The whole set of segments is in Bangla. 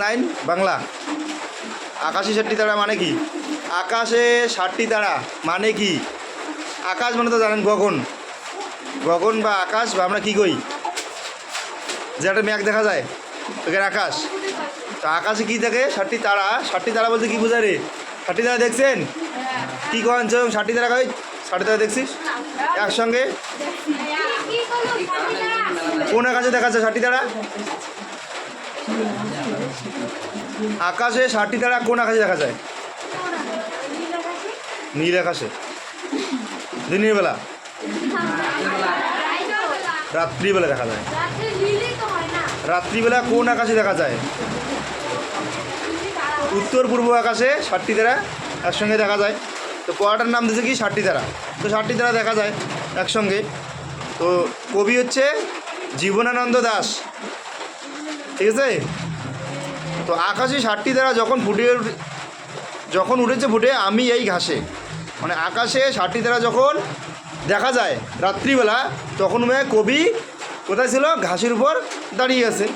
9 বাংলা। আকাশে 60টি তারা মানে কি? আকাশে 60টি তারা মানে কি? আকাশ মানে তো জানেন গগন, গগন বা আকাশ বা আমরা কী কই, যে একটা মেঘ দেখা যায় ওখানে আকাশ। তো আকাশে কী থাকে? 60টি তারা। 60টি তারা বলতে কী বোঝায় রে? 60টি তারা দেখছেন? কী করেন চো? 60টি তারা কই? 60টি তারা দেখছিস একসঙ্গে? কোন আকাশে দেখা যায় 60টি তারা? আকাশে 60টি তারা কোন আকাশে দেখা যায়? নীল আকাশে। দিনের বেলা, রাত্রিবেলা দেখা যায়। রাত্রিবেলা কোন আকাশে দেখা যায়? উত্তর পূর্ব আকাশে 60টি তারা একসঙ্গে দেখা যায়। তো পড়াটার নাম দিয়েছে কি? 60টি তারা। তো 60টি তারা দেখা যায় একসঙ্গে। তো কবি হচ্ছে জীবনানন্দ দাশ, ঠিক আছে? তো আকাশে 60টি তারা যখন উঠেছে ফুটে আমি এই ঘাসে, মানে আকাশে 60টি তারা যখন দেখা যায় রাত্রিবেলা, তখন কবি কোথায় ছিল? ঘাসের উপর দাঁড়িয়ে আছে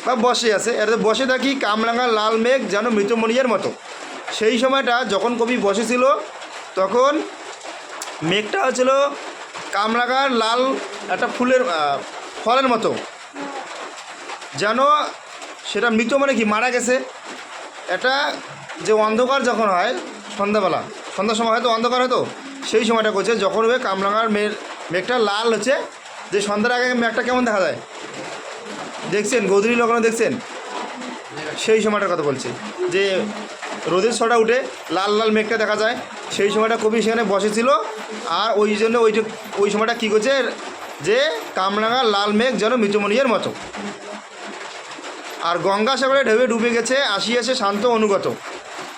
বা বসে আছে। এটাতে বসে থাকি কামরাঙা লাল মেঘ যেন মৃতমণিয়ার মতো। সেই সময়টা যখন কবি বসেছিল তখন মেঘটা হচ্ছিল কামরাঙার লাল একটা ফলের মতো, যেন সেটা মৃত মানে কি? মারা গেছে। এটা যে অন্ধকার যখন হয় সন্ধ্যাবেলা, সন্ধ্যার সময় হয়তো অন্ধকার হয়তো, সেই সময়টা করছে যখন কামরাঙার মেঘটা লাল হচ্ছে, যে সন্ধ্যার আগে মেঘটা কেমন দেখা যায় দেখছেন? গধূলি লগ্ন দেখছেন? সেই সময়টার কথা বলছি, যে রোদের ছটা উঠে লাল লাল মেঘটা দেখা যায়। সেই সময়টা কবি সেখানে বসেছিল। আর ওই জন্য ওই সময়টা কী করছে? যে কামরাঙা লাল মেঘ যেন মৃতমণিয়ার মতো। আর গঙ্গাসাগরে ঢেউয়ে ডুবে গেছে, আসিয়াছে শান্ত অনুগত।